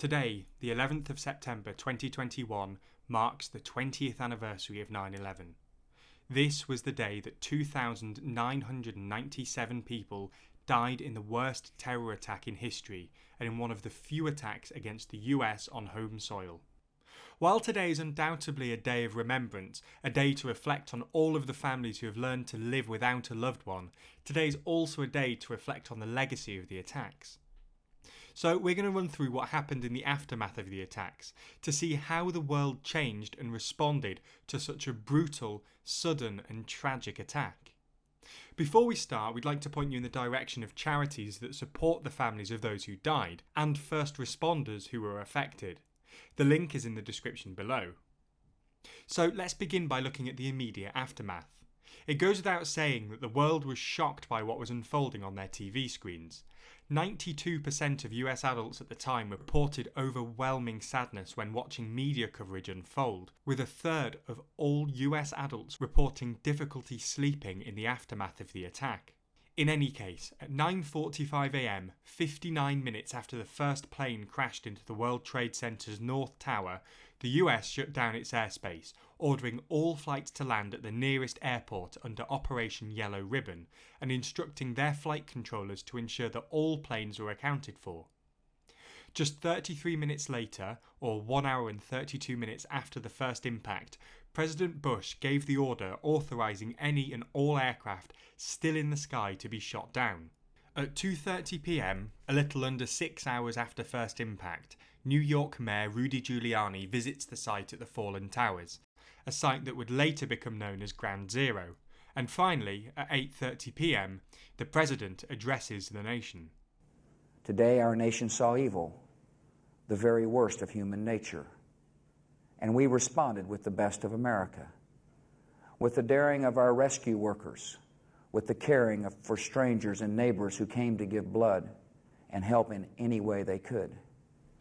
Today, the 11th of September 2021, marks the 20th anniversary of 9/11. This was the day that 2,997 people died in the worst terror attack in history and in one of the few attacks against the US on home soil. While today is undoubtedly a day of remembrance, a day to reflect on all of the families who have learned to live without a loved one, today is also a day to reflect on the legacy of the attacks. So we're going to run through what happened in the aftermath of the attacks to see how the world changed and responded to such a brutal, sudden and tragic attack. Before we start, we'd like to point you in the direction of charities that support the families of those who died and first responders who were affected. The link is in the description below. So let's begin by looking at the immediate aftermath. It goes without saying that the world was shocked by what was unfolding on their TV screens. 92% of US adults at the time reported overwhelming sadness when watching media coverage unfold, with a third of all US adults reporting difficulty sleeping in the aftermath of the attack. In any case, at 9:45 a.m, 59 minutes after the first plane crashed into the World Trade Center's North Tower, the US shut down its airspace, ordering all flights to land at the nearest airport under Operation Yellow Ribbon and instructing their flight controllers to ensure that all planes were accounted for. Just 33 minutes later, or 1 hour and 32 minutes after the first impact, President Bush gave the order authorising any and all aircraft still in the sky to be shot down. At 2:30 p.m, a little under 6 hours after first impact, New York Mayor Rudy Giuliani visits the site at the fallen towers, a site that would later become known as Ground Zero. And finally, at 8:30 p.m, the President addresses the nation. Today our nation saw evil, the very worst of human nature, and we responded with the best of America, with the daring of our rescue workers, with the caring for strangers and neighbors who came to give blood and help in any way they could.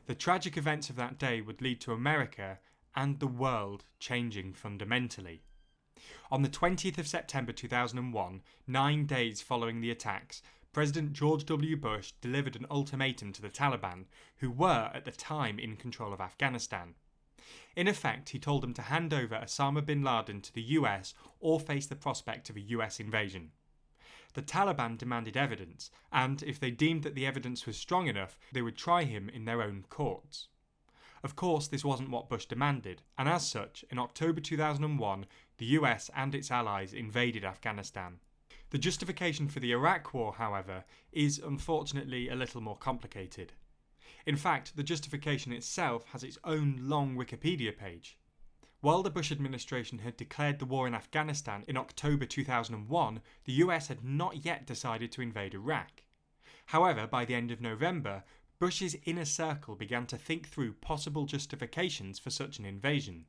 The tragic events of that day would lead to America and the world changing fundamentally. On the 20th of September 2001, 9 days following the attacks, President George W. Bush delivered an ultimatum to the Taliban, who were at the time in control of Afghanistan. In effect, he told them to hand over Osama bin Laden to the US or face the prospect of a US invasion. The Taliban demanded evidence, and if they deemed that the evidence was strong enough, they would try him in their own courts. Of course, this wasn't what Bush demanded, and as such, in October 2001, the US and its allies invaded Afghanistan. The justification for the Iraq War, however, is unfortunately a little more complicated. In fact, the justification itself has its own long Wikipedia page. While the Bush administration had declared the war in Afghanistan in October 2001, the US had not yet decided to invade Iraq. However, by the end of November, Bush's inner circle began to think through possible justifications for such an invasion.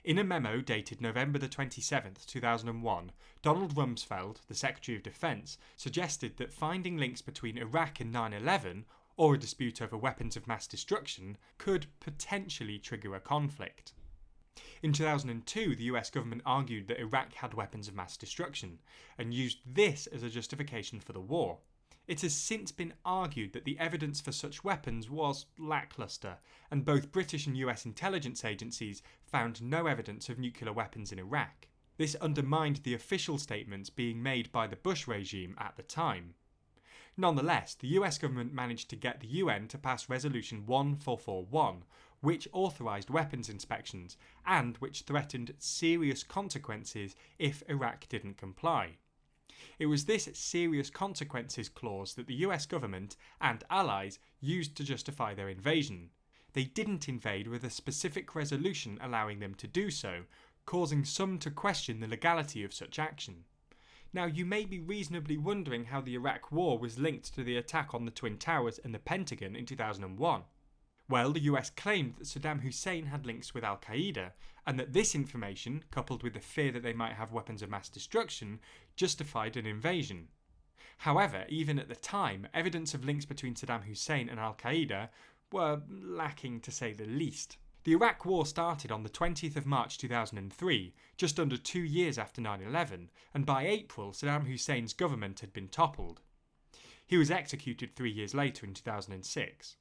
In a memo dated November the 27th, 2001, Donald Rumsfeld, the Secretary of Defense, suggested that finding links between Iraq and 9/11, or a dispute over weapons of mass destruction, could potentially trigger a conflict. In 2002, the US government argued that Iraq had weapons of mass destruction, and used this as a justification for the war. It has since been argued that the evidence for such weapons was lacklustre, and both British and US intelligence agencies found no evidence of nuclear weapons in Iraq. This undermined the official statements being made by the Bush regime at the time. Nonetheless, the US government managed to get the UN to pass Resolution 1441, which authorised weapons inspections, and which threatened serious consequences if Iraq didn't comply. It was this serious consequences clause that the US government and allies used to justify their invasion. They didn't invade with a specific resolution allowing them to do so, causing some to question the legality of such action. Now, you may be reasonably wondering how the Iraq War was linked to the attack on the Twin Towers and the Pentagon in 2001. Well, the US claimed that Saddam Hussein had links with Al-Qaeda, and that this information, coupled with the fear that they might have weapons of mass destruction, justified an invasion. However, even at the time, evidence of links between Saddam Hussein and Al-Qaeda were lacking, to say the least. The Iraq War started on the 20th of March 2003, just under 2 years after 9/11, and by April Saddam Hussein's government had been toppled. He was executed 3 years later in 2006.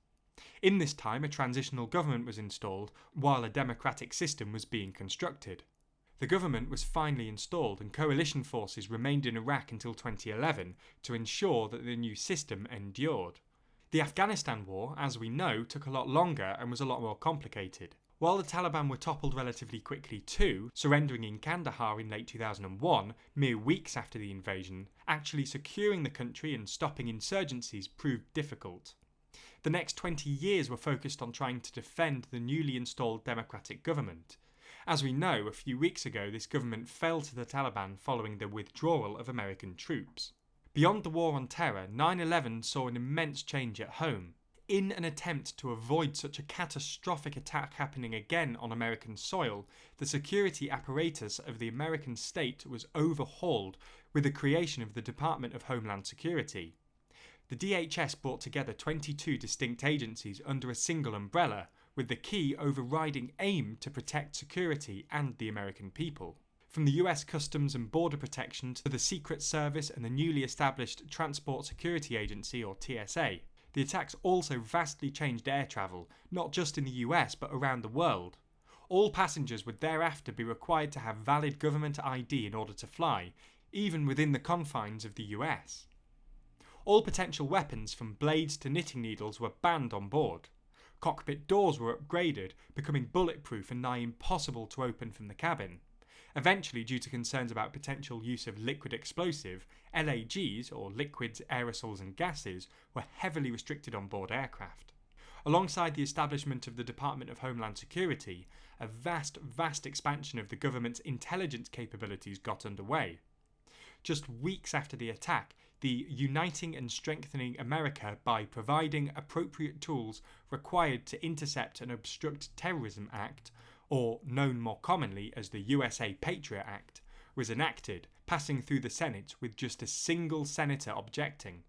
In this time, a transitional government was installed while a democratic system was being constructed. The government was finally installed and coalition forces remained in Iraq until 2011 to ensure that the new system endured. The Afghanistan war, as we know, took a lot longer and was a lot more complicated. While the Taliban were toppled relatively quickly too, surrendering in Kandahar in late 2001, mere weeks after the invasion, actually securing the country and stopping insurgencies proved difficult. The next 20 years were focused on trying to defend the newly installed democratic government. As we know, a few weeks ago this government fell to the Taliban following the withdrawal of American troops. Beyond the war on terror, 9/11 saw an immense change at home. In an attempt to avoid such a catastrophic attack happening again on American soil, the security apparatus of the American state was overhauled with the creation of the Department of Homeland Security. The DHS brought together 22 distinct agencies under a single umbrella, with the key overriding aim to protect security and the American people. From the US Customs and Border Protection to the Secret Service and the newly established Transport Security Agency, or TSA. The attacks also vastly changed air travel, not just in the US but around the world. All passengers would thereafter be required to have valid government ID in order to fly, even within the confines of the US. All potential weapons, from blades to knitting needles, were banned on board. Cockpit doors were upgraded, becoming bulletproof and nigh impossible to open from the cabin. Eventually, due to concerns about potential use of liquid explosive, LAGs, or liquids, aerosols and gases, were heavily restricted on board aircraft. Alongside the establishment of the Department of Homeland Security, a vast expansion of the government's intelligence capabilities got underway. Just weeks after the attack, the Uniting and Strengthening America by Providing Appropriate Tools Required to Intercept and Obstruct Terrorism Act, or known more commonly as the USA Patriot Act, was enacted, passing through the Senate with just a single senator objecting.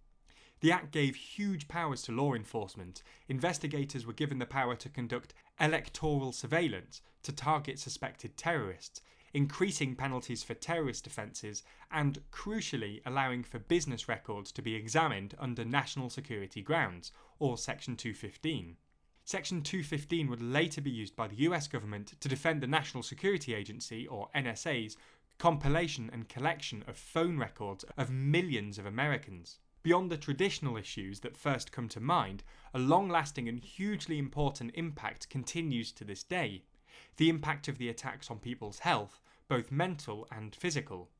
The act gave huge powers to law enforcement. Investigators were given the power to conduct electoral surveillance to target suspected terrorists, increasing penalties for terrorist offences and, crucially, allowing for business records to be examined under national security grounds, or Section 215. Section 215 would later be used by the US government to defend the National Security Agency, or NSA's, compilation and collection of phone records of millions of Americans. Beyond the traditional issues that first come to mind, a long-lasting and hugely important impact continues to this day. The impact of the attacks on people's health, both mental and physical.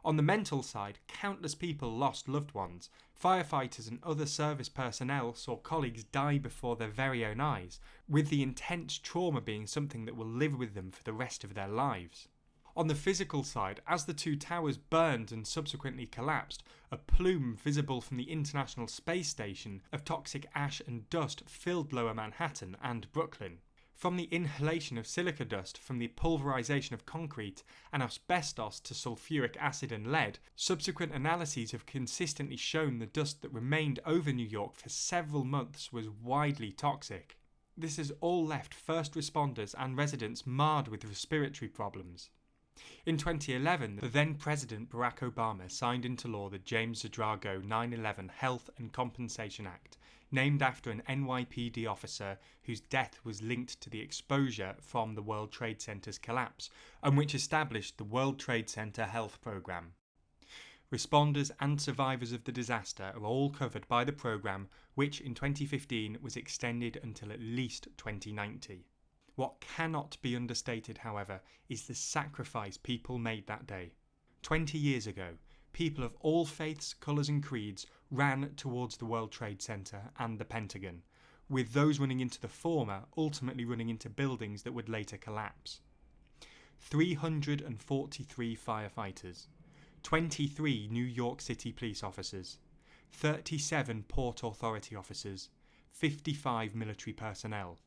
On the mental side, countless people lost loved ones. Firefighters and other service personnel saw colleagues die before their very own eyes, with the intense trauma being something that will live with them for the rest of their lives. On the physical side, as the two towers burned and subsequently collapsed, a plume visible from the International Space Station of toxic ash and dust filled Lower Manhattan and Brooklyn. From the inhalation of silica dust, from the pulverization of concrete and asbestos to sulfuric acid and lead, subsequent analyses have consistently shown the dust that remained over New York for several months was widely toxic. This has all left first responders and residents marred with respiratory problems. In 2011, the then President Barack Obama signed into law the James Drago 9/11 Health and Compensation Act, named after an NYPD officer whose death was linked to the exposure from the World Trade Center's collapse, and which established the World Trade Center Health Program. Responders and survivors of the disaster are all covered by the program, which in 2015 was extended until at least 2090. What cannot be understated, however, is the sacrifice people made that day. 20 years ago, people of all faiths, colours and creeds ran towards the World Trade Center and the Pentagon, with those running into the former ultimately running into buildings that would later collapse. 343 firefighters, 23 New York City police officers, 37 Port Authority officers, 55 military personnel.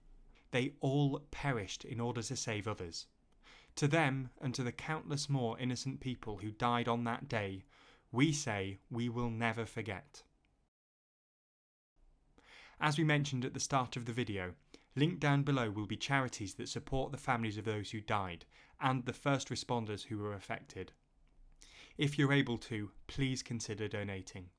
They all perished in order to save others. To them, and to the countless more innocent people who died on that day, we say we will never forget. As we mentioned at the start of the video, linked down below will be charities that support the families of those who died and the first responders who were affected. If you're able to, please consider donating.